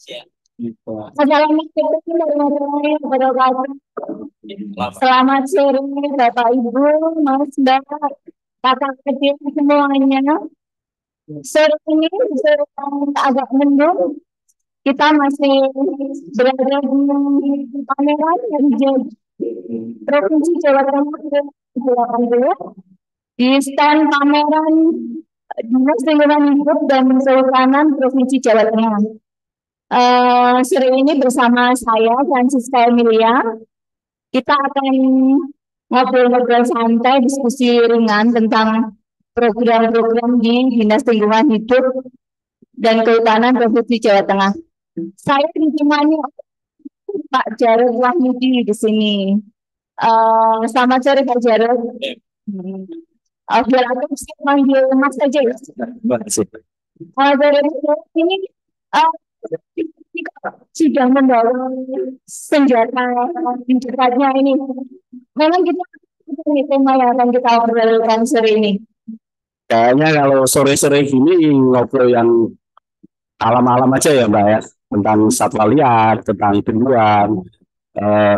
Assalamualaikum warahmatullahi wabarakatuh. Selamat sore Bapak Ibu, Mas Mbak, kakak kecil semuanya. Sore ini sore yang agak mendung. Kita masih berada di pameran yang di Provinsi Jawa Tengah 2020 di stand pameran Dinas Lingkungan Hidup dan Kehutanan Provinsi Jawa Tengah. Sore ini bersama saya, Francisca Emilia, kita akan ngobrol-ngobrol santai, diskusi ringan tentang program-program di Dinas Lingkungan Hidup dan Kehutanan Provinsi Jawa Tengah. Saya ditemani Pak Jarod Wahyudi di sini. Selamat sore Pak Jarod. Biar aku bisa manggil Mas saja ya. Dari ini sudah membawa senjatanya ini. Memang kita ini tema yang akan kita obrolkan sore ini. Kayaknya kalau sore-sore gini ngobrol yang alam-alam aja ya Mbak ya, tentang satwa liar, tentang tumbuhan,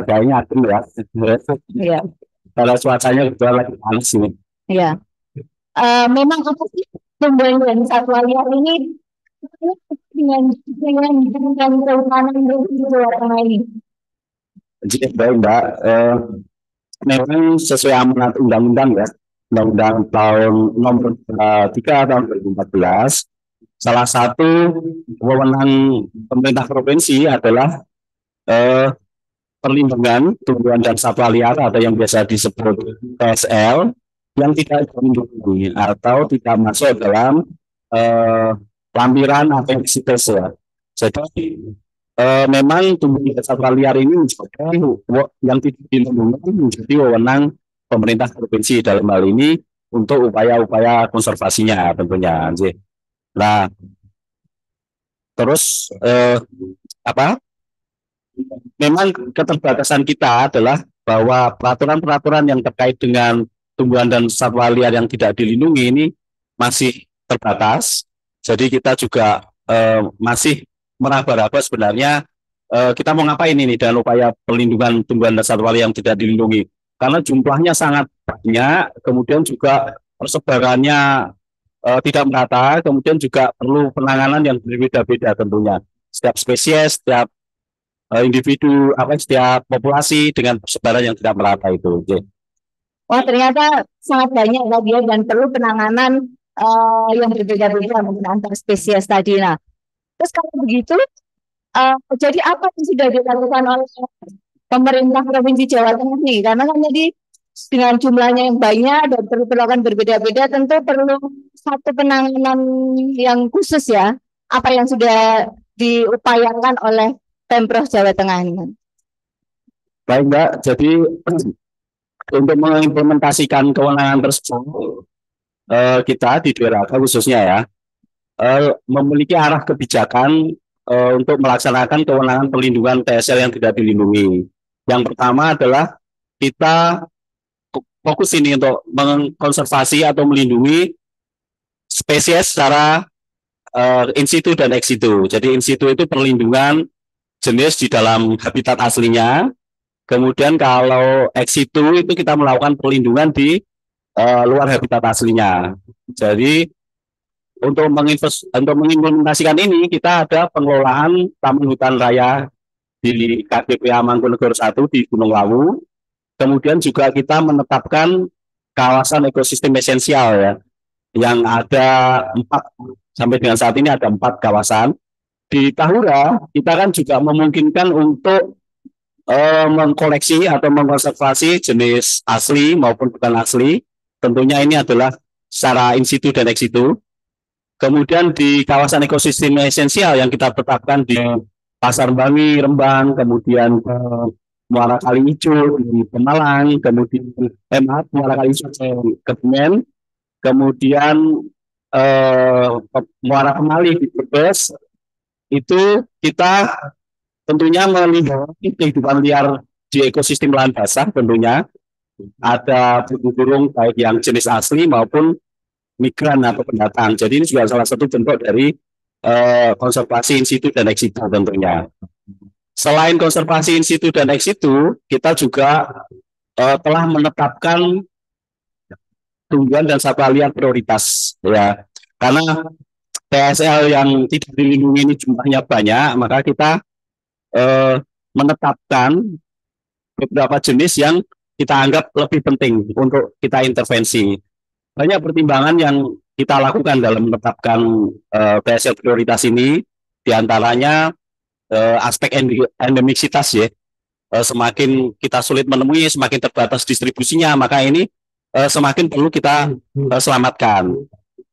kayaknya adem ya. Iya. Kalau cuacanya kebetulan lagi panas ini. Iya. Memang apa sih tumbuhan dan satwa liar ini dengan kehutanan di Jawa Tengah ini? Jadi baik Mbak, memang sesuai amanat undang-undang ya, Undang-Undang tahun nomor 3 tahun 2014, salah satu wewenang pemerintah provinsi adalah perlindungan tumbuhan dan satwa liar atau yang biasa disebut TSL yang tidak dilindungi atau tidak masuk dalam lampiran atau eksites ya. Jadi memang tumbuhan dan satwa liar ini menjadi yang tidak dilindungi menjadi wewenang pemerintah provinsi dalam hal ini untuk upaya-upaya konservasinya tentunya. Nah, terus memang keterbatasan kita adalah bahwa peraturan-peraturan yang terkait dengan tumbuhan dan satwa liar yang tidak dilindungi ini masih terbatas. Jadi kita juga masih meraba-raba sebenarnya kita mau ngapain ini dengan upaya perlindungan tumbuhan dan satwa liar yang tidak dilindungi. Karena jumlahnya sangat banyak, kemudian juga persebarannya tidak merata, kemudian juga perlu penanganan yang berbeda-beda tentunya. Setiap spesies, setiap individu, setiap populasi dengan persebaran yang tidak merata itu. Oh, ternyata sangat banyak tadi ya dan perlu penanganan yang berbeda-beda mungkin antar spesies tadi. Nah, terus kalau begitu, jadi apa yang sudah dilakukan oleh pemerintah Provinsi Jawa Tengah nih? Karena kan tadi dengan jumlahnya yang banyak dan perlu perlakuan berbeda-beda, tentu perlu satu penanganan yang khusus ya. Apa yang sudah diupayakan oleh Pemprov Jawa Tengah ini? Baik Mbak, jadi untuk mengimplementasikan kewenangan tersebut, kita di DRAK khususnya ya, memiliki arah kebijakan untuk melaksanakan kewenangan perlindungan TSL yang tidak dilindungi. Yang pertama adalah kita fokus ini untuk mengkonservasi atau melindungi spesies secara in situ dan ex situ. Jadi in situ itu perlindungan jenis di dalam habitat aslinya. Kemudian kalau ex situ itu kita melakukan perlindungan di luar habitat aslinya. Jadi untuk mengimplementasikan ini kita ada pengelolaan Taman Hutan Raya di KDPA Mangkunegoro 1 di Gunung Lawu. Kemudian juga kita menetapkan kawasan ekosistem esensial ya, yang ada 4 sampai dengan saat ini ada 4 kawasan. Di Tahura kita kan juga memungkinkan untuk mengkoleksi atau mengkonservasi jenis asli maupun bukan asli. Tentunya ini adalah secara in situ dan ex situ. Kemudian di kawasan ekosistem esensial yang kita tetapkan di Pasar Bangi, Rembang, kemudian Muara Kali Ijo di Pemalang, kemudian Muara Kali Ijo di Kebumen, kemudian Muara Kemali di Brebes. Itu kita tentunya melindungi kehidupan liar di ekosistem lahan basah tentunya. Ada burung-burung baik yang jenis asli maupun migran atau pendatang. Jadi ini juga salah satu bentuk dari konservasi in situ dan ex situ tentunya. Selain konservasi in situ dan ex situ, kita juga telah menetapkan tumbuhan dan satwa liar prioritas ya. Karena TSL yang tidak dilindungi ini jumlahnya banyak, maka kita menetapkan beberapa jenis yang kita anggap lebih penting untuk kita intervensi. Banyak pertimbangan yang kita lakukan dalam menetapkan TSL prioritas ini, diantaranya aspek endemisitas ya. Semakin kita sulit menemui, semakin terbatas distribusinya, maka ini semakin perlu kita selamatkan.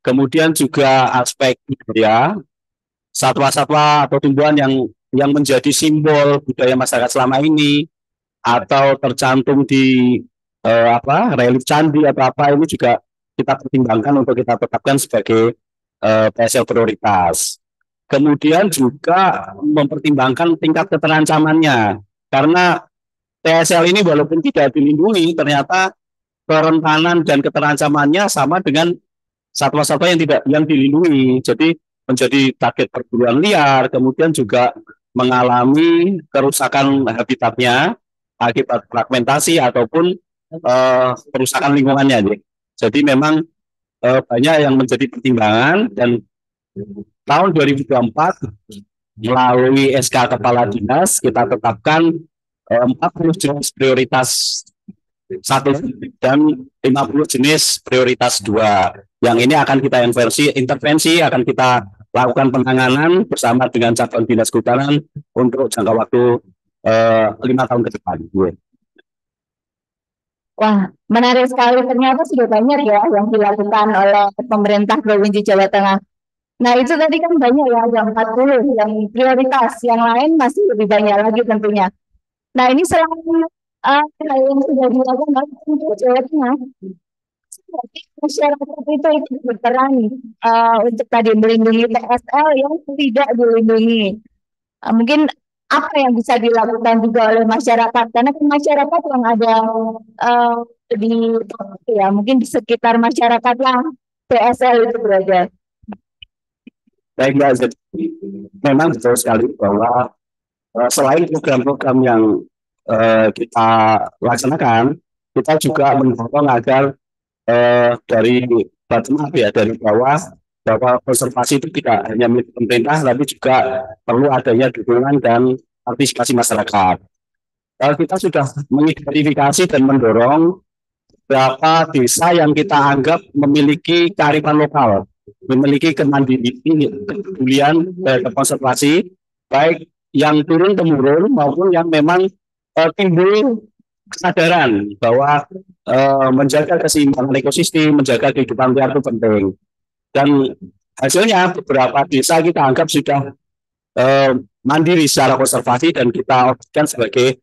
Kemudian juga aspek budaya, satwa-satwa atau tumbuhan yang menjadi simbol budaya masyarakat selama ini atau tercantum di relief candi atau apa, ini juga kita pertimbangkan untuk kita tetapkan sebagai TSL prioritas. Kemudian juga mempertimbangkan tingkat keterancamannya, karena TSL ini walaupun tidak dilindungi, ternyata kerentanan dan keterancamannya sama dengan satwa-satwa yang dilindungi. Jadi menjadi target perburuan liar, kemudian juga mengalami kerusakan habitatnya akibat fragmentasi ataupun kerusakan lingkungannya. Jadi memang banyak yang menjadi pertimbangan, dan tahun 2024 melalui SK Kepala Dinas kita tetapkan 40 jenis prioritas 1 dan 50 jenis prioritas 2. Yang ini akan kita intervensi, akan kita lakukan penanganan bersama dengan cabang dinas kehutanan untuk jangka waktu 5 tahun ke depan. Wah, menarik sekali. Ternyata sudah banyak ya yang dilakukan oleh pemerintah Provinsi Jawa Tengah. Nah, itu tadi kan banyak ya, yang 40 yang prioritas, yang lain masih lebih banyak lagi tentunya. Nah, ini selain yang sudah dilakukan oleh Provinsi Jawa Tengah, masyarakat itu ikut berperan untuk tadi melindungi TSL yang tidak dilindungi. Mungkin apa yang bisa dilakukan juga oleh masyarakat, karena kan masyarakat yang ada di ya mungkin di sekitar masyarakat lah TSL itu berada. Baik Mbak, jadi memang betul sekali bahwa selain program-program yang kita laksanakan, kita juga mendorong agar dari bottom up ya, dari bawah, bahwa konservasi itu tidak hanya milik pemerintah, tapi juga perlu adanya dukungan dan partisipasi masyarakat. Kita sudah mengidentifikasi dan mendorong beberapa desa yang kita anggap memiliki kearifan lokal, memiliki kemandirian, kepedulian terhadap konservasi, baik yang turun temurun maupun yang memang timbul kesadaran bahwa menjaga keseimbangan ekosistem, menjaga kehidupan liar itu penting. Dan hasilnya beberapa desa kita anggap sudah mandiri secara konservasi, dan kita optikan sebagai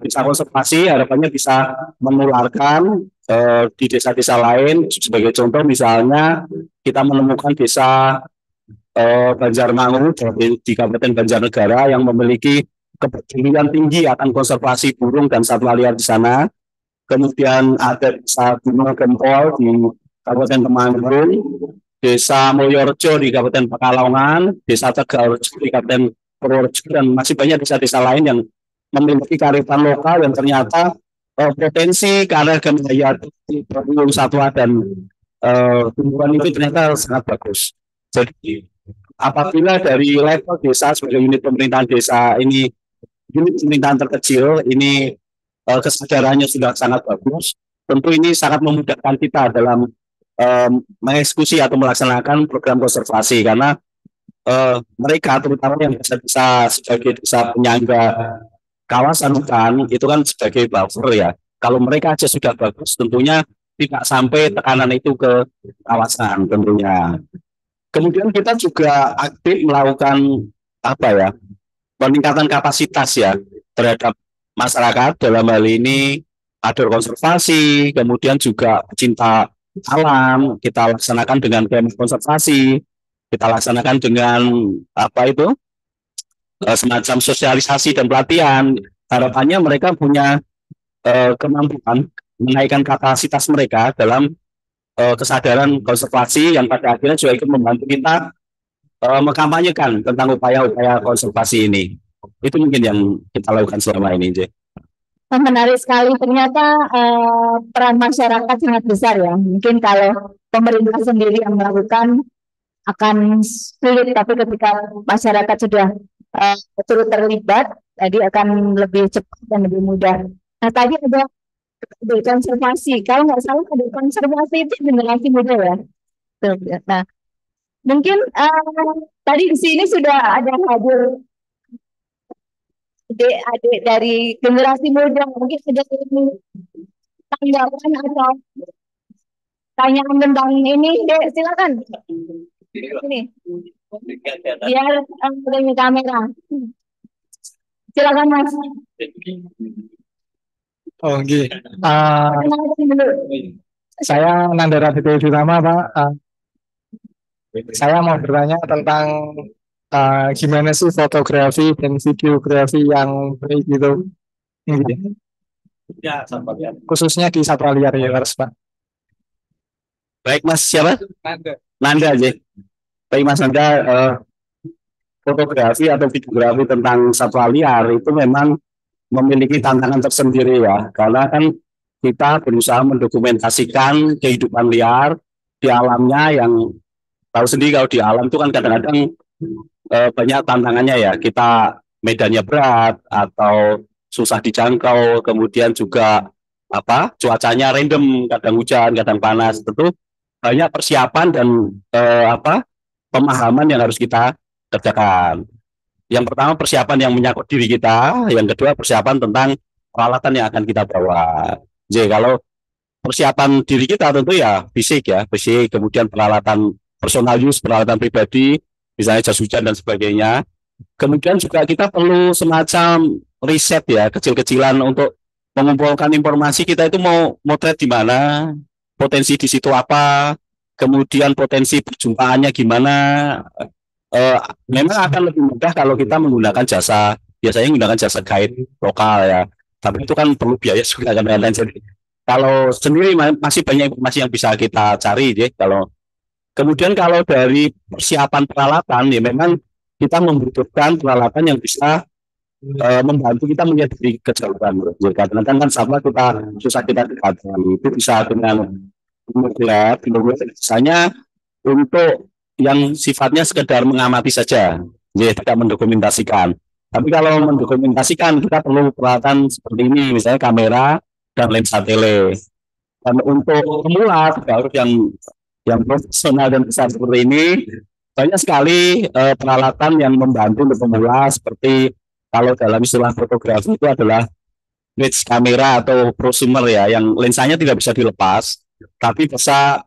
desa konservasi. Harapannya bisa menularkan di desa-desa lain. Sebagai contoh misalnya kita menemukan desa Banjarmangu di Kabupaten Banjarnegara yang memiliki kepedulian tinggi akan konservasi burung dan satwa liar di sana. Kemudian ada desa Gunung Gempol di Kabupaten Temanggung, desa Mulyorejo di Kabupaten Pekalongan, desa Tegalrejo di Kabupaten Purworejo, dan masih banyak desa-desa lain yang memiliki kearifan lokal yang ternyata potensi keanekaragaman hayati burung, satwa dan tumbuhan itu ternyata sangat bagus. Jadi apabila dari level desa sebagai unit pemerintahan desa ini, unit pemerintahan terkecil ini, kesadarannya sudah sangat bagus, tentu ini sangat memudahkan kita dalam mengeksekusi atau melaksanakan program konservasi, karena mereka terutama yang bisa sebagai desa penyangga kawasan hutan itu kan sebagai buffer ya. Kalau mereka aja sudah bagus, tentunya tidak sampai tekanan itu ke kawasan tentunya. Kemudian kita juga aktif melakukan peningkatan kapasitas ya terhadap masyarakat, dalam hal ini kader konservasi, kemudian juga pecinta alam. Kita laksanakan dengan kemah konservasi, kita laksanakan dengan semacam sosialisasi dan pelatihan. Harapannya mereka punya kemampuan menaikkan kapasitas mereka dalam kesadaran konservasi, yang pada akhirnya juga ikut membantu kita mengkampanyekan tentang upaya-upaya konservasi ini. Itu mungkin yang kita lakukan selama ini, J. Menarik sekali, ternyata peran masyarakat sangat besar ya. Mungkin kalau pemerintah sendiri yang melakukan akan sulit, tapi ketika masyarakat sudah turut terlibat, tadi akan lebih cepat dan lebih mudah. Nah, tadi ada konservasi. Kalau nggak salah ada konservasi itu generasi muda ya. Nah, mungkin tadi di sini sudah ada hadir adik-adik dari generasi muda. Mungkin ada tanggapan atau tanyaan tentang ini, Dek, silakan. Ini, biar punya kamera. Silakan Mas. Oh, gitu. Saya Nanda Raditya Utama, Pak. Saya mau bertanya tentang gimana sih fotografi dan videografi yang baik gitu. Ya, Khususnya di Satwa Liar Universe, Pak. baik Mas, siapa? Nanda aja. Baik Mas Nanda, fotografi atau videografi tentang satwa liar itu memang memiliki tantangan tersendiri ya, karena kan kita berusaha mendokumentasikan kehidupan liar di alamnya yang tahu sendiri kalau di alam itu kan kadang-kadang banyak tantangannya ya, kita medannya berat atau susah dijangkau, kemudian juga cuacanya random, kadang hujan, kadang panas, tentu banyak persiapan dan pemahaman yang harus kita kerjakan. Yang pertama persiapan yang menyangkut diri kita, yang kedua persiapan tentang peralatan yang akan kita bawa. Jadi kalau persiapan diri kita tentu ya fisik, kemudian peralatan personal use, peralatan pribadi, misalnya jas hujan dan sebagainya. Kemudian juga kita perlu semacam riset ya, kecil-kecilan untuk mengumpulkan informasi kita itu mau motret di mana, potensi di situ apa, kemudian potensi perjumpaannya gimana. Memang akan lebih mudah kalau kita menggunakan biasanya menggunakan jasa guide lokal ya. Tapi itu kan perlu biaya juga kan. Jadi kalau sendiri masih banyak informasi yang bisa kita cari ya. Kemudian kalau dari persiapan peralatan ya memang kita membutuhkan peralatan yang bisa membantu kita menyadari kejauhan. Jadi kadang-kadang kan sama susah kita dekatkan. Itu bisa dengan misalnya untuk yang sifatnya sekedar mengamati saja, tidak mendokumentasikan. Tapi kalau mendokumentasikan kita perlu peralatan seperti ini, misalnya kamera dan lensa tele. Dan untuk pemula harus yang profesional dan besar seperti ini, banyak sekali peralatan yang membantu untuk pemula, seperti kalau dalam istilah fotografi itu adalah bridge kamera atau prosumer ya, yang lensanya tidak bisa dilepas, tapi bisa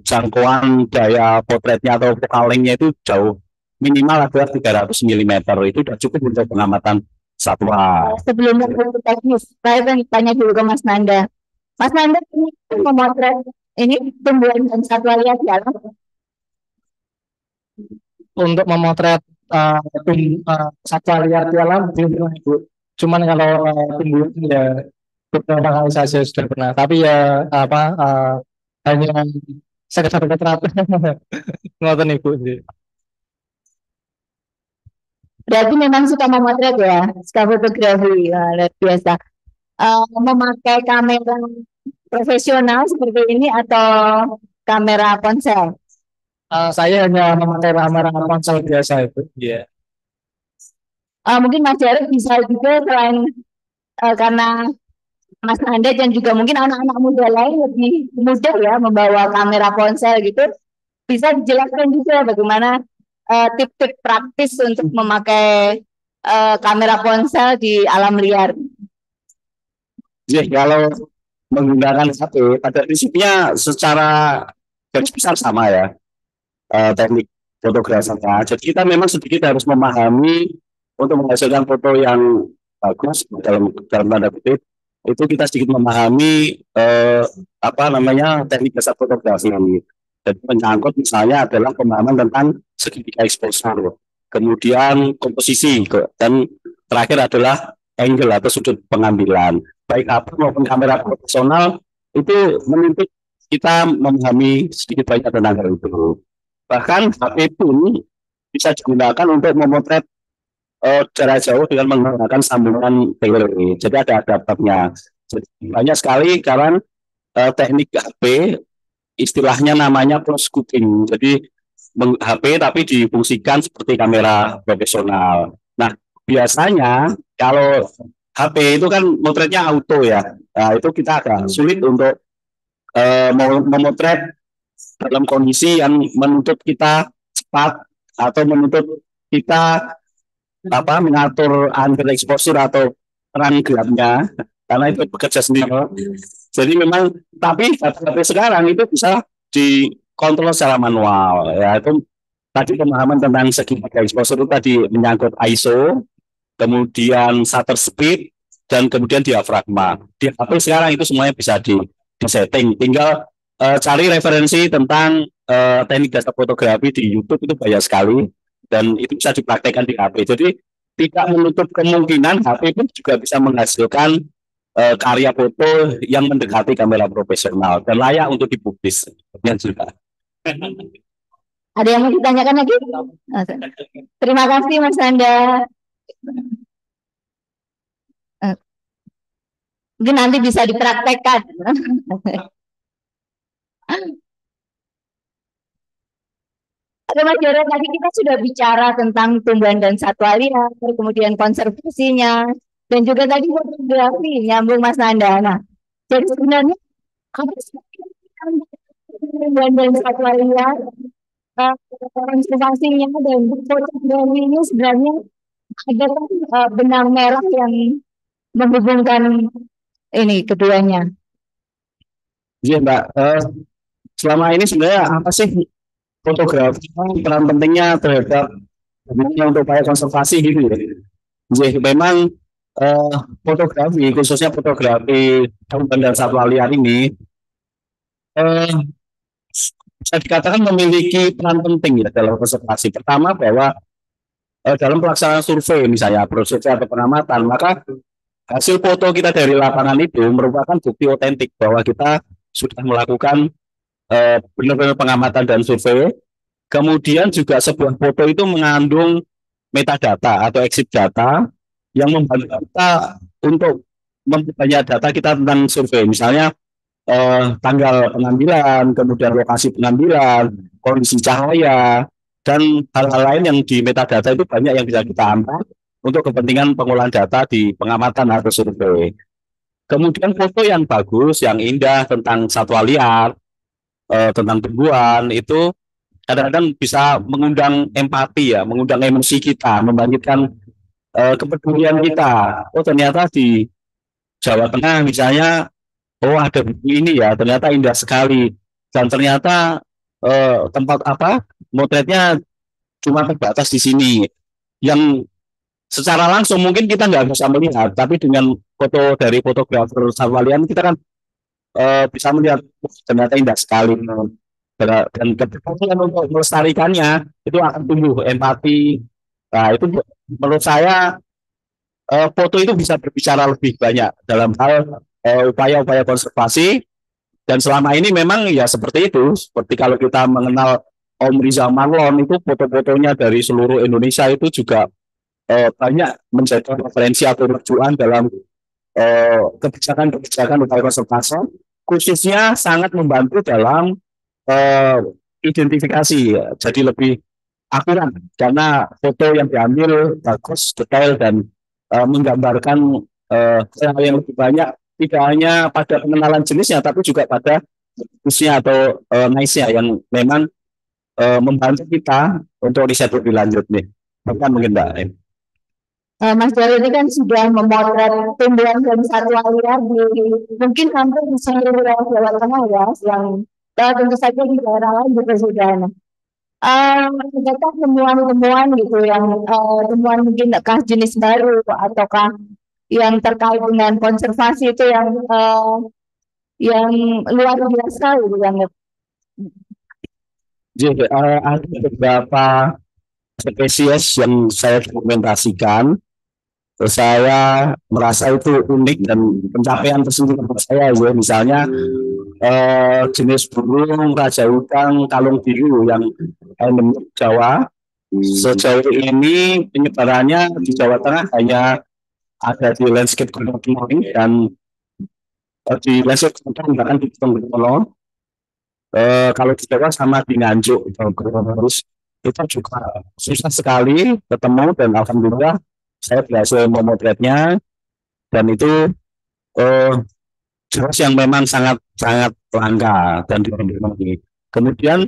jangkauan daya potretnya atau focal length-nya itu jauh, minimal adalah 300 mm. Itu sudah cukup untuk pengamatan satwa. Sebelum ke teknis, saya tanya dulu ke Mas Nanda. Mas Nanda ini memotret ini tumbuhan dan satwa liar di alam. Untuk memotret satwa liar di alam belum pernah, Ibu. Cuman kalau tumbuhan ya beberapa kali saja sudah pernah. Tapi ya hanya sekedar retrata. Ngoten Ibu sih. Berarti memang suka memotret ya, suka fotografi, luar biasa. Memakai kamera profesional seperti ini atau kamera ponsel? Saya hanya memakai kamera ponsel biasa itu. Iya. Mungkin Mas Jarod bisa juga selain karena Mas Nanda dan juga mungkin anak-anak muda lain lebih mudah ya membawa kamera ponsel gitu, bisa dijelaskan juga bagaimana tip-tip praktis untuk memakai kamera ponsel di alam liar. Jadi kalau menggunakan HP pada prinsipnya secara garis besar sama ya, teknik fotografinya. Jadi kita memang sedikit harus memahami untuk menghasilkan foto yang bagus dalam tanda kutip, itu kita sedikit memahami teknik dasar fotografi ini. Jadi menyangkut misalnya adalah pemahaman tentang segitiga exposure, kemudian komposisi, dan terakhir adalah angle atau sudut pengambilan. Baik HP maupun kamera profesional itu menuntut kita memahami sedikit banyak tentang hal itu. Bahkan HP pun bisa digunakan untuk memotret jarak jauh dengan menggunakan sambungan teleri. Jadi ada adapternya. Jadi, banyak sekali sekarang teknik HP, istilahnya namanya pro-scooping. Jadi HP tapi difungsikan seperti kamera profesional. Nah, biasanya kalau HP itu kan motretnya auto ya. Nah, itu kita agak sulit untuk memotret dalam kondisi yang menuntut kita cepat atau menuntut kita mengatur underexposure atau terang gelapnya, karena itu bekerja sendiri. Jadi memang, tapi HP sekarang itu bisa dikontrol secara manual ya. Itu tadi pemahaman tentang segi exposure itu tadi menyangkut ISO, kemudian shutter speed, dan kemudian diafragma. Di HP sekarang itu semuanya bisa di setting. Tinggal cari referensi tentang teknik data fotografi di YouTube, itu banyak sekali dan itu bisa dipraktekkan di HP. Jadi tidak menutup kemungkinan HP pun juga bisa menghasilkan karya foto yang mendekati kamera profesional dan layak untuk dipublis. Yang juga. Ada yang mau ditanyakan lagi? Terima kasih Mas Anda. Mungkin nanti bisa dipraktekkan. Oke Mas Joro, tadi kita sudah bicara tentang tumbuhan dan satwa liar, kemudian konservasinya, dan juga tadi fotografi, nyambung Mas Nanda. Nah, jadi sebenarnya apa sih tumbuhan dan satwa liar, konservasinya dan fotografi ini sebenarnya ada benang merah yang menghubungkan ini keduanya. Iya Mbak, selama ini sebenarnya apa sih fotografi, peran pentingnya terhadap untuk upaya konservasi gitu ya. Jadi memang fotografi, khususnya fotografi tumbuhan dan satwa liar ini bisa dikatakan memiliki peran penting ya dalam konservasi. Pertama bahwa dalam pelaksanaan survei misalnya, survei atau pengamatan, maka hasil foto kita dari lapangan itu merupakan bukti otentik bahwa kita sudah melakukan benar-benar pengamatan dan survei. Kemudian juga sebuah foto itu mengandung metadata atau exit data yang membantu kita untuk memperbanyak data kita tentang survei. Misalnya tanggal pengambilan, kemudian lokasi pengambilan, kondisi cahaya, dan hal-hal lain yang di metadata itu banyak yang bisa kita ambil untuk kepentingan pengolahan data di pengamatan atau survei. Kemudian foto yang bagus, yang indah tentang satwa liar, tentang tumbuhan itu kadang-kadang bisa mengundang empati ya, mengundang emosi kita, membangkitkan kepedulian kita. Oh ternyata di Jawa Tengah misalnya, oh ada ini ya, ternyata indah sekali. Dan ternyata tempat motretnya cuma terbatas di sini. Yang secara langsung mungkin kita nggak bisa melihat, tapi dengan foto dari fotografer satwa liar kita kan bisa melihat ternyata indah sekali. Dan keberhasilan untuk melestarikannya itu akan tumbuh empati. Nah itu menurut saya foto itu bisa berbicara lebih banyak dalam hal upaya-upaya konservasi. Dan selama ini memang ya seperti itu. Seperti kalau kita mengenal Om Rizal Marlon, itu foto-fotonya dari seluruh Indonesia itu juga banyak menjadi referensi atau rujukan dalam kebijakan-kebijakan upaya konservasi, khususnya sangat membantu dalam identifikasi, jadi lebih akurat karena foto yang diambil bagus, detail, dan menggambarkan hal yang lebih banyak, tidak hanya pada pengenalan jenisnya tapi juga pada jenisnya atau nice-nya yang memang membantu kita untuk riset lebih lanjut nih. Bukan mungkin Mbak. Mas Jaro ini kan sudah memotret tumbuhan dan satwa liar mungkin hampir di seluruh Jawa Tengah ya, yang tentu saja di daerah lain juga sudah. Adakah temuan-temuan gitu yang temuan mungkin jenis baru ataukah yang terkait dengan konservasi itu yang luar biasa gitu yang Jadi ada beberapa spesies yang saya dokumentasikan. Saya merasa itu unik dan pencapaian tersendiri untuk saya ya. Misalnya jenis burung raja hutan kalung biru yang endemik Jawa Sejauh ini penyebarannya di Jawa Tengah hanya ada di landscape Gunung Kemarin dan di landscape bahkan di Gunung. Kalau di Jawa sama di Nganjuk terus itu juga susah sekali ketemu dan alhamdulillah saya berhasil memotretnya dan itu eh, jelas yang memang sangat sangat langka dan diminati. Kemudian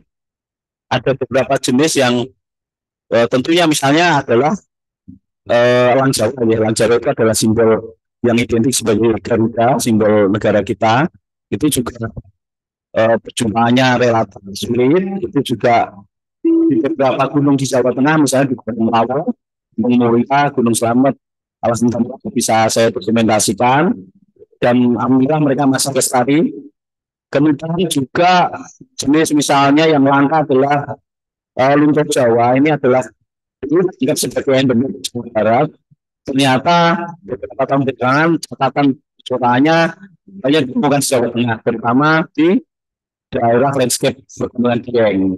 ada beberapa jenis yang tentunya misalnya adalah elang Jawa. Ya, elang Jawa itu adalah simbol yang identik sebagai Garuda, simbol negara kita. Itu juga perjumpaannya relatif sulit. Itu juga di beberapa gunung di Jawa Tengah, misalnya di Gunung Lawu, Gunung Muria, Gunung Slamet, alasan bisa saya dokumentasikan dan alhamdulillah mereka masih lestari. Kemudian juga jenis misalnya yang langka adalah lumpur Jawa. Ini adalah tingkat sebagai endemik Jawa Barat. Ternyata beberapa tahun belakangan catatan cobaannya banyak ditemukan di Jawa Tengah, terutama di daerah landscape perkebunan Dieng.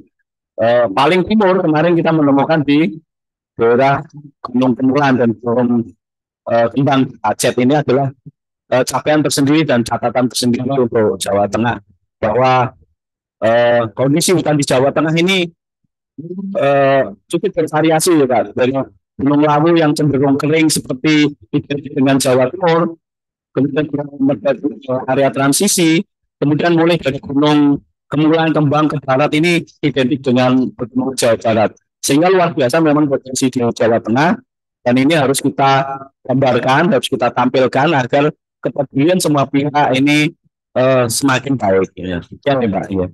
Paling timur kemarin kita menemukan di daerah Gunung Kemuran dan Gunung Kembang Aceh. Ini adalah capaian tersendiri dan catatan tersendiri untuk Jawa Tengah bahwa kondisi hutan di Jawa Tengah ini cukup bervariasi ya Pak. Dari Gunung Lawu yang cenderung kering seperti dengan Jawa Timur, kemudian area transisi, kemudian mulai dari Gunung Kemulan Kembang ke barat ini identik dengan Gunung Jawa Barat. Sehingga luar biasa memang potensi di Jawa Tengah dan ini harus kita gambarkan, harus kita tampilkan agar kepedulian semua pihak ini semakin baik. Ya, ya Mbak. Ya.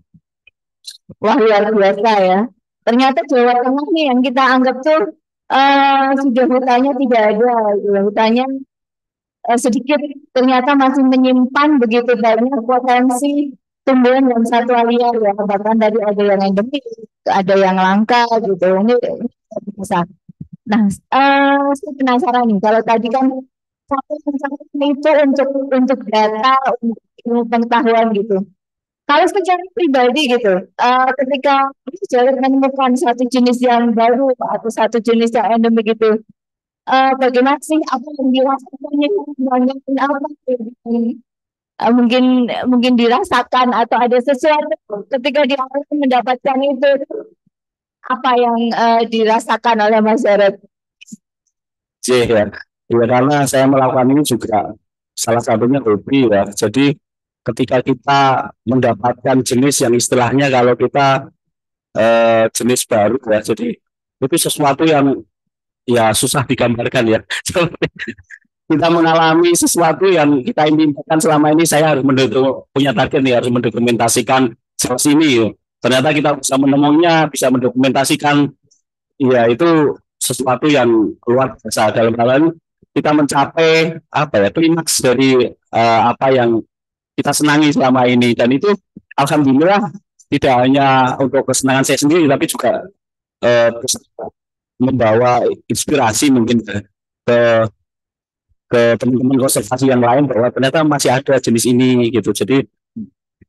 Wah, luar biasa ya. Ternyata Jawa Tengah nih yang kita anggap tuh sudah hutannya tidak ada, gitu. Hutannya sedikit, ternyata masih menyimpan begitu banyak potensi tumbuhan dan satwa liar ya. Bahkan dari ada yang endemik, ada yang langka gitu. Ini bisa. Nah, saya penasaran nih. Kalau tadi kan satu itu untuk data, untuk pengetahuan gitu. Kalau secara pribadi gitu, ketika saya menemukan satu jenis yang baru atau satu jenis yang endemik itu, bagaimana sih apa yang dirasakannya, bagaimana apa yang mungkin mungkin dirasakan atau ada sesuatu ketika dia mendapatkan itu, apa yang dirasakan oleh masyarakat? Ya, ya karena saya melakukan ini juga salah satunya hobi ya. Jadi ketika kita mendapatkan jenis yang istilahnya kalau kita jenis baru ya, jadi itu sesuatu yang ya susah digambarkan ya. Kita mengalami sesuatu yang kita impikan selama ini. Saya harus punya target nih, harus mendokumentasikan seperti ini. Ya. Ternyata kita bisa menemunya, bisa mendokumentasikan, ya itu sesuatu yang luar biasa dalam hal kita mencapai apa ya klimaks dari apa yang kita senangi selama ini dan itu alhamdulillah tidak hanya untuk kesenangan saya sendiri tapi juga membawa inspirasi mungkin ke teman-teman konservasi yang lain bahwa ternyata masih ada jenis ini gitu. Jadi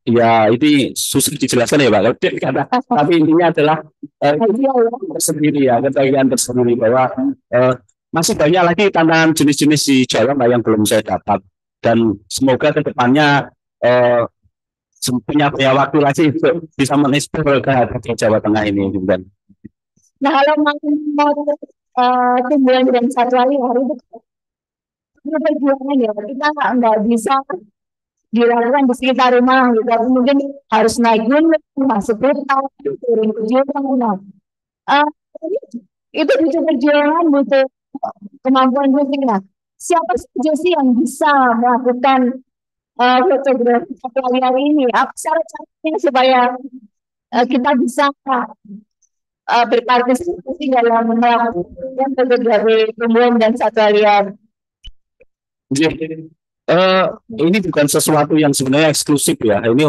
ya ini susah dijelaskan ya Pak. Tapi intinya adalah tersendiri ya, ketagihan tersendiri bahwa masih banyak lagi tantangan jenis-jenis di Jawa yang belum saya dapat dan semoga ke depannya punya waktu lagi bisa mengeksplor ke Jawa Tengah ini. Nah kalau mau tumbuhan dan satwa liar itu perjuangan ya kita nggak bisa dilakukan di sekitar rumah gitu. Mungkin harus naik gunung, masuk hutan, turun ke jurang. Nah, itu butuh perjuangan, butuh kemampuan fisik. Nah, siapa saja sih yang bisa melakukan fotografi satwa liar ini? Apa syarat-syaratnya supaya kita bisa berpartisipasi dalam melakukan fotografi tumbuhan dan satwa liar? Ini bukan sesuatu yang sebenarnya eksklusif ya. Ini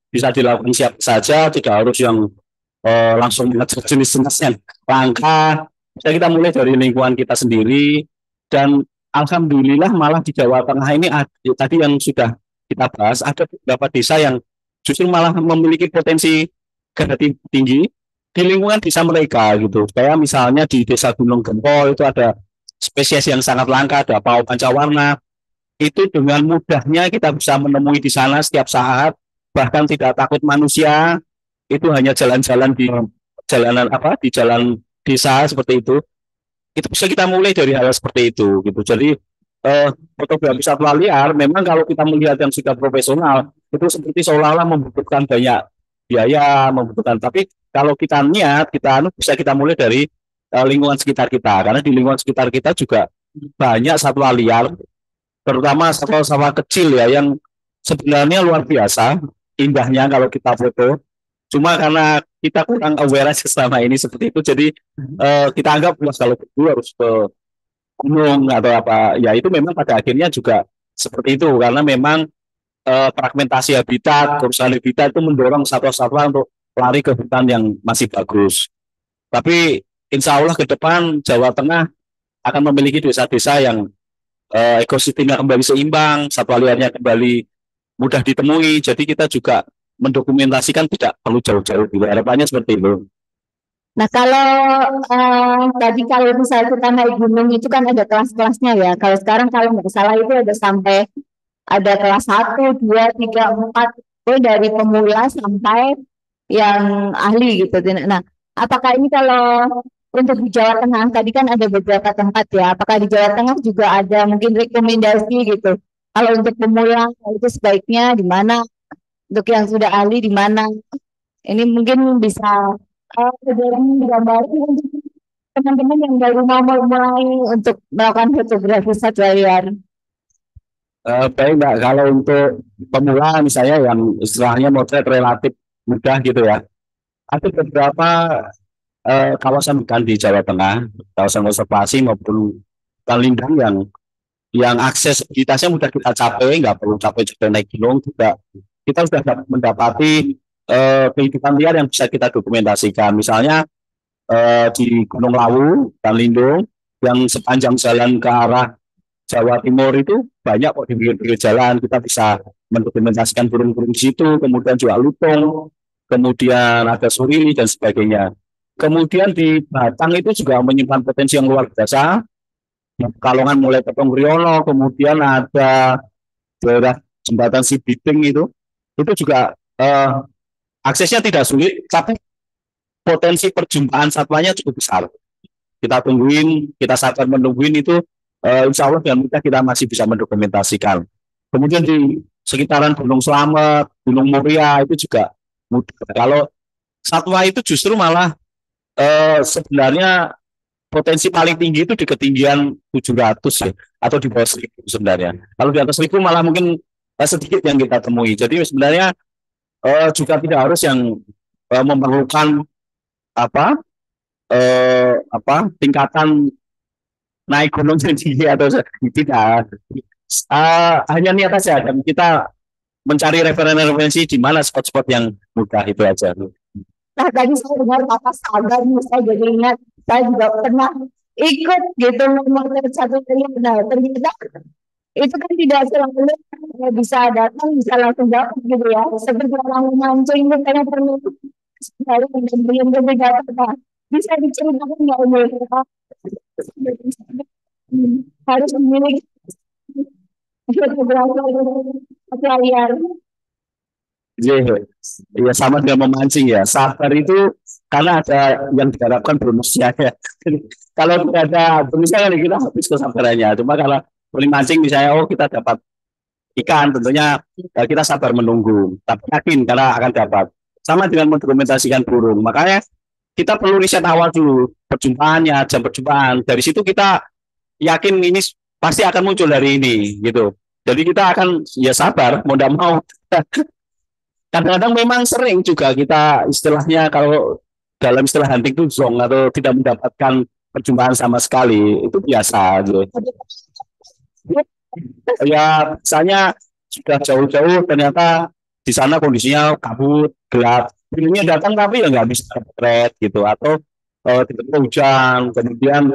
bisa dilakukan siapa saja, tidak harus yang langsung mengejar jenis-jenis yang langka. Bisa kita mulai dari lingkungan kita sendiri dan alhamdulillah malah di Jawa Tengah ini tadi yang sudah kita bahas ada beberapa desa yang justru malah memiliki potensi tinggi di lingkungan desa mereka gitu. Kayak misalnya di Desa Gunung Gempol itu ada spesies yang sangat langka, ada pau pancawarna. Itu dengan mudahnya kita bisa menemui di sana setiap saat, bahkan tidak takut manusia. Itu hanya jalan-jalan di jalanan apa di jalan desa seperti itu bisa kita mulai dari hal seperti itu gitu. Jadi fotografi satwa liar memang kalau kita melihat yang sudah profesional itu seperti seolah-olah membutuhkan banyak biaya, membutuhkan. Tapi kalau kita niat, bisa kita mulai dari lingkungan sekitar kita, karena di lingkungan sekitar kita juga banyak satwa liar, terutama satwa-satwa kecil ya yang sebenarnya luar biasa indahnya kalau kita foto. Cuma karena kita kurang awareness selama ini seperti itu, jadi kita anggap luas kalau itu harus ke gunung atau apa. Ya itu memang pada akhirnya juga seperti itu, karena memang fragmentasi habitat, kerusakan habitat itu mendorong satwa-satwa untuk lari ke hutan yang masih bagus. Tapi insya Allah ke depan Jawa Tengah akan memiliki desa-desa yang ekosistemnya kembali seimbang, satwa liarnya kembali mudah ditemui. Jadi kita juga mendokumentasikan tidak perlu jauh-jauh. Harapannya seperti itu. Nah, kalau tadi kalau misalnya kita naik gunung itu kan ada kelas-kelasnya ya. Kalau sekarang kalau nggak salah itu ada sampai ada kelas 1, 2, 3, 4, dari pemula sampai yang ahli gitu. Nah, apakah ini kalau untuk di Jawa Tengah tadi kan ada beberapa tempat ya. Apakah di Jawa Tengah juga ada mungkin rekomendasi gitu? Kalau untuk pemula itu sebaiknya di mana? Untuk yang sudah ahli di mana? Ini mungkin bisa gambarin untuk teman-teman yang baru mau mulai untuk melakukan fotografi satwa liar. Baik Mbak, kalau untuk pemula misalnya yang istilahnya motret relatif mudah gitu ya, ada beberapa kawasan hutan di Jawa Tengah, kawasan konservasi maupun hutan lindung yang aksesibilitasnya mudah kita capai, nggak perlu capek-capek naik gunung juga. Kita sudah mendapati kehidupan liar yang bisa kita dokumentasikan. Misalnya di Gunung Lawu, hutan lindung, yang sepanjang jalan ke arah Jawa Timur itu banyak kok di pinggir jalan. Kita bisa mendokumentasikan burung-burung di situ, kemudian juga lutung, kemudian ada surili dan sebagainya. Kemudian di Batang itu juga menyimpan potensi yang luar biasa. Di Pekalongan mulai Petung Riono, kemudian ada daerah jembatan Cibiting itu juga aksesnya tidak sulit, tapi potensi perjumpaan satwanya cukup besar. Kita tungguin, kita sabar menungguin itu, insya Allah dengan mudah kita masih bisa mendokumentasikan. Kemudian di sekitaran Gunung Slamet, Gunung Muria itu juga mudah. Kalau satwa itu justru malah sebenarnya potensi paling tinggi itu di ketinggian 700 ya, atau di bawah 1000 sebenarnya. Kalau di atas 1000 malah mungkin sedikit yang kita temui. Jadi sebenarnya juga tidak harus yang memerlukan apa tingkatan naik gunung tinggi atau tidak. Hanya niat saja dan kita mencari referensi di mana spot-spot yang mudah itu aja. Nah, tadi saya dengar kata sabar, saya jadi ingat, saya juga pernah ikut gitu memotret satu kali. Nah, ternyata itu kan tidak selalu bisa datang, bisa langsung dapat gitu ya. Seperti orang mancing, misalnya pernah harus belum dapat. Nah, bisa diceritakan nggak umur harus memiliki beberapa liar. Ya sama dengan memancing ya. Sabar itu karena ada yang diharapkan bonusnya ya. Kalau tidak ada bonusnya kan kita habis kesabarannya. Cuma kalau boleh mancing misalnya, kita dapat ikan, tentunya kita sabar menunggu. Tapi yakin karena akan dapat. Sama dengan mendokumentasikan burung. Makanya kita perlu riset awal dulu perjumpaannya, jam perjumpaan. Dari situ kita yakin ini pasti akan muncul dari ini gitu. Jadi kita akan ya sabar, mau tidak mau. Kadang-kadang memang sering juga kita istilahnya kalau dalam istilah hunting itu zong atau tidak mendapatkan perjumpaan sama sekali, itu biasa gitu. Ya misalnya sudah jauh-jauh ternyata di sana kondisinya kabut, gelap, filmnya datang tapi ya nggak bisa potret gitu, atau tiba-tiba hujan, kemudian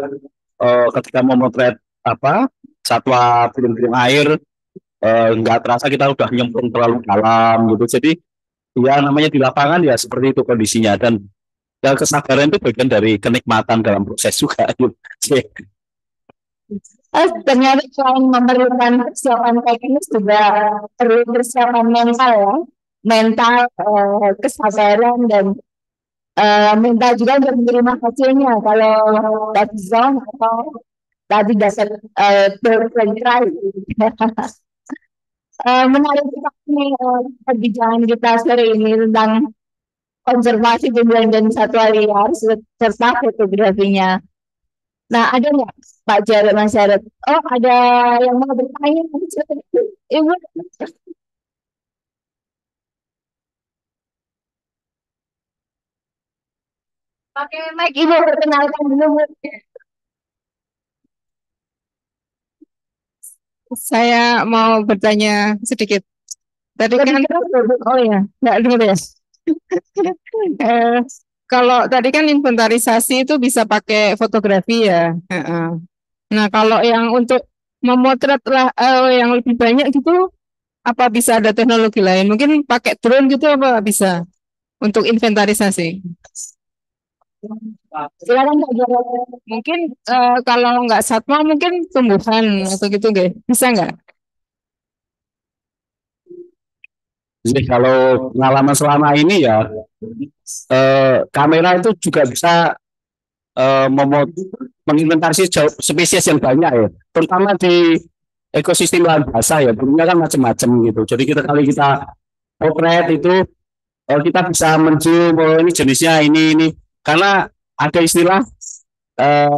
ketika memotret satwa burung-burung air nggak terasa kita udah nyemplung terlalu dalam gitu. Jadi ya namanya di lapangan ya seperti itu kondisinya, dan Ya, kesabaran itu bagian dari kenikmatan dalam proses juga. Ternyata selain memerlukan persiapan teknis juga perlu persiapan mental ya, mental, kesabaran dan mental juga untuk menerima hasilnya. Kalau tadi zone atau tadi dasar berkelahi. Menarik sekali perbincangan kita sore ini tentang konservasi tumbuhan dan satwa liar serta fotografinya. Nah, ada nggak Pak Jarod, Mas Jarod? Oh, ada yang mau bertanya? Ibu, pakai mic Ibu, perkenalkan dulu. Bu. Saya mau bertanya sedikit. Tadi Lebih kan, keras, Bu. Oh ya, nggak dulu ya. eh, kalau tadi kan inventarisasi itu bisa pakai fotografi ya. Heeh. Nah, kalau yang untuk memotret lah yang lebih banyak gitu, apa bisa ada teknologi lain? Mungkin pakai drone gitu apa bisa untuk inventarisasi? Silakan Pak Jarod. Mungkin kalau nggak satwa mungkin tumbuhan atau gitu nggak? Bisa nggak? Jadi kalau pengalaman selama ini ya kamera itu juga bisa menginventarisasi spesies yang banyak ya, terutama di ekosistem lahan basah ya, burungnya kan macam-macam gitu. Jadi kita kali kita potret itu kita bisa mencium oh ini jenisnya ini karena ada istilah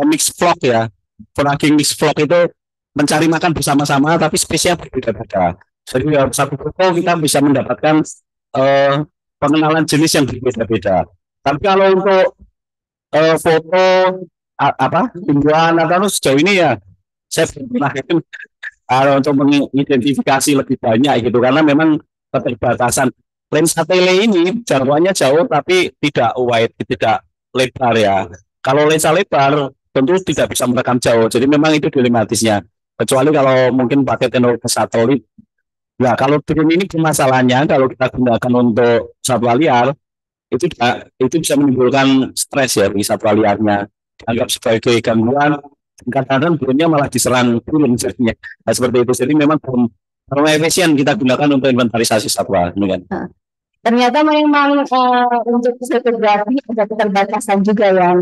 mixed flock ya, foraging mixed flock itu mencari makan bersama-sama tapi spesiesnya berbeda-beda. Jadi satu foto kita bisa mendapatkan eh, pengenalan jenis yang berbeda-beda. Tapi kalau untuk foto apa tumbuhan atau sejauh ini ya saya belum pernah itu untuk mengidentifikasi lebih banyak gitu karena memang keterbatasan lensa tele ini jangkauannya jauh tapi tidak wide, tidak lebar ya. Kalau lensa lebar tentu tidak bisa merekam jauh, jadi memang itu dilematisnya. Kecuali kalau mungkin pakai teknologi satelit. Nah, kalau drone ini masalahnya kalau kita gunakan untuk satwa liar itu bisa menimbulkan stres ya bagi satwa liarnya. Dianggap sebagai gangguan, kadang-kadang drone-nya malah diserang burung jadinya. Nah, seperti itu. Jadi memang belum terlalu efisien kita gunakan untuk inventarisasi satwa. Demikian. Ternyata memang untuk fotografi ada keterbatasan juga ya.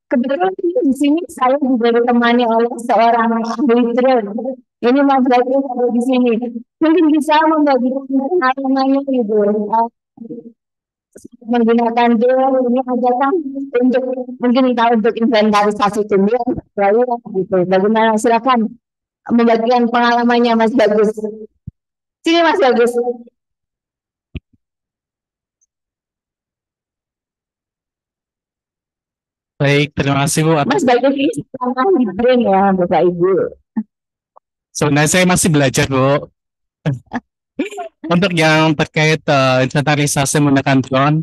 Kebetulan di sini saya juga ditemani oleh seorang ahli drone. Ini Mas Bagus ada di sini. Mungkin bisa membagi pengalamannya gitu. Menggunakan drone ini aja kan untuk mungkin kita untuk inventarisasi tumbuhan lalu gitu. Bagaimana silakan membagikan pengalamannya Mas Bagus. Sini Mas Bagus. Baik, terima kasih Bu. Mas Bagus ini sekarang di brand ya Bapak Ibu. Sebenarnya saya masih belajar Bu. Untuk yang terkait inventarisasi menggunakan drone,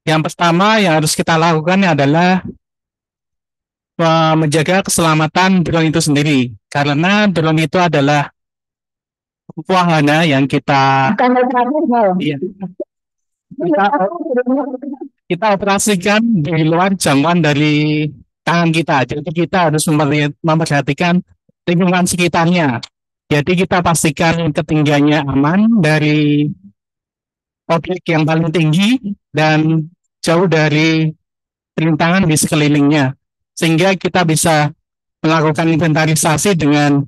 yang pertama yang harus kita lakukan adalah menjaga keselamatan drone itu sendiri. Karena drone itu adalah wahana yang kita Bukan terakhir ya. iya, kita operasikan di luar jangkauan dari tangan kita. Jadi kita harus memperhatikan lingkungan sekitarnya. Jadi kita pastikan ketinggiannya aman dari objek yang paling tinggi dan jauh dari rintangan di sekelilingnya. Sehingga kita bisa melakukan inventarisasi dengan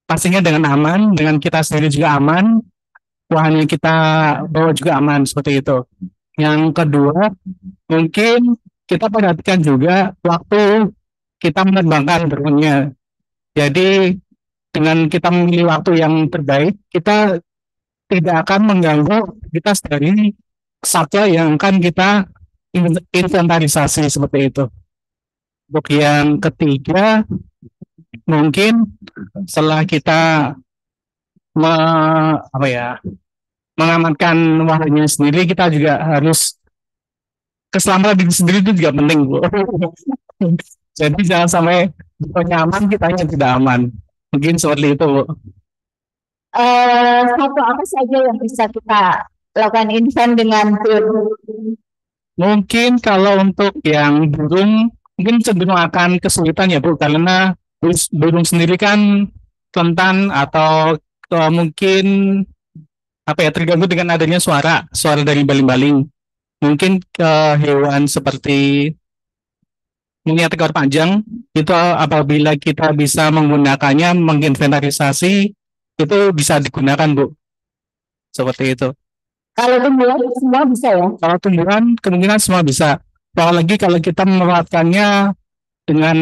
pastinya dengan aman, dengan kita sendiri juga aman, wahana yang kita bawa juga aman, seperti itu. Yang kedua, mungkin kita perhatikan juga waktu kita menerbangkan drone-nya. Jadi dengan kita memilih waktu yang terbaik, kita tidak akan mengganggu aktivitas dari satwa yang akan kita inventarisasi seperti itu. Untuk yang ketiga, mungkin setelah kita mengamankan wahananya sendiri, kita juga harus keselamatan diri sendiri itu juga penting, Bu. Jadi jangan sampai nyaman, kita tidak aman. Mungkin seperti itu, Bu. Satu apa saja yang bisa kita lakukan invent dengan drone? Mungkin kalau untuk yang burung mungkin cenderung akan kesulitan ya Bu, karena burung sendiri kan rentan atau mungkin apa ya, terganggu dengan adanya suara dari baling-baling. Mungkin hewan seperti monyet ekor panjang itu apabila kita bisa menggunakannya menginventarisasi itu bisa digunakan Bu, seperti itu. Kalau tumbuhan semua bisa ya. Kalau tumbuhan kemungkinan semua bisa. Apalagi kalau kita memanfaatkannya dengan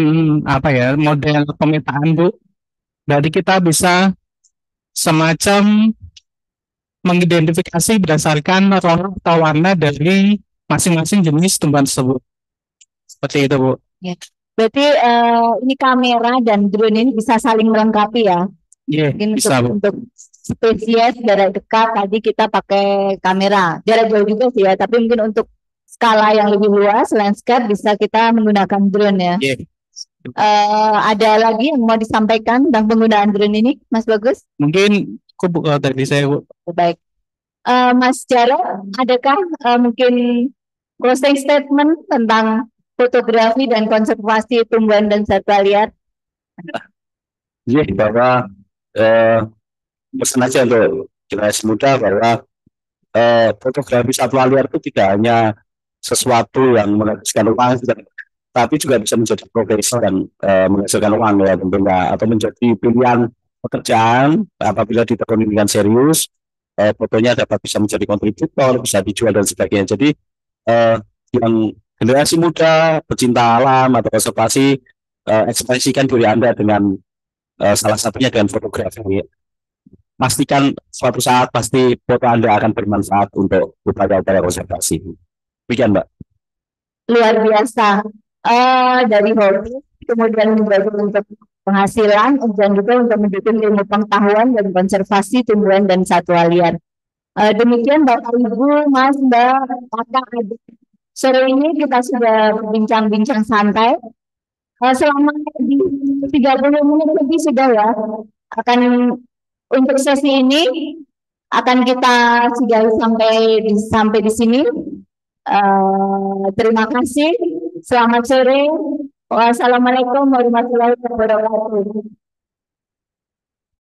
apa ya, model pemetaan Bu. Jadi kita bisa semacam mengidentifikasi berdasarkan warna atau warna dari masing-masing jenis tumbuhan tersebut. Seperti itu Bu. Ya. Berarti ini kamera dan drone ini bisa saling melengkapi ya. Iya, Mungkin bisa Bu. untuk spesies jarak dekat tadi kita pakai kamera. Jarak jauh juga sih ya, tapi mungkin untuk skala yang lebih luas, landscape bisa kita menggunakan drone ya. Iya. Ada lagi yang mau disampaikan tentang penggunaan drone ini, Mas Bagus? Mungkin dari saya Bu. Baik. Mas Jarod, adakah mungkin closing statement tentang fotografi dan konservasi tumbuhan dan satwa liar? Jadi bahwa pesan aja untuk generasi muda bahwa fotografi satwa liar itu tidak hanya sesuatu yang menghabiskan uang, tapi juga bisa menjadi profesi dan menghasilkan uang ya tentunya, atau menjadi pilihan pekerjaan apabila ditekuni dengan serius. Fotonya dapat bisa menjadi kontributor, bisa dijual dan sebagainya. Jadi yang generasi muda pecinta alam atau konservasi, ekspresikan diri Anda dengan salah satunya dengan fotografi. Pastikan suatu saat pasti foto Anda akan bermanfaat untuk upaya-upaya konservasi. Demikian Mbak. Luar biasa. Dari hobi, kemudian menjadi untuk penghasilan, dan juga untuk mendukung ilmu pengetahuan dan konservasi tumbuhan dan satwa liar. Demikian Bapak Ibu, Mas, Mbak, Kakak, Adik. Sore ini kita sudah berbincang-bincang santai. Selama di 30 menit lebih sudah ya. Untuk sesi ini akan kita sudahi sampai di sini. Terima kasih. Selamat sore. Wassalamualaikum warahmatullahi wabarakatuh.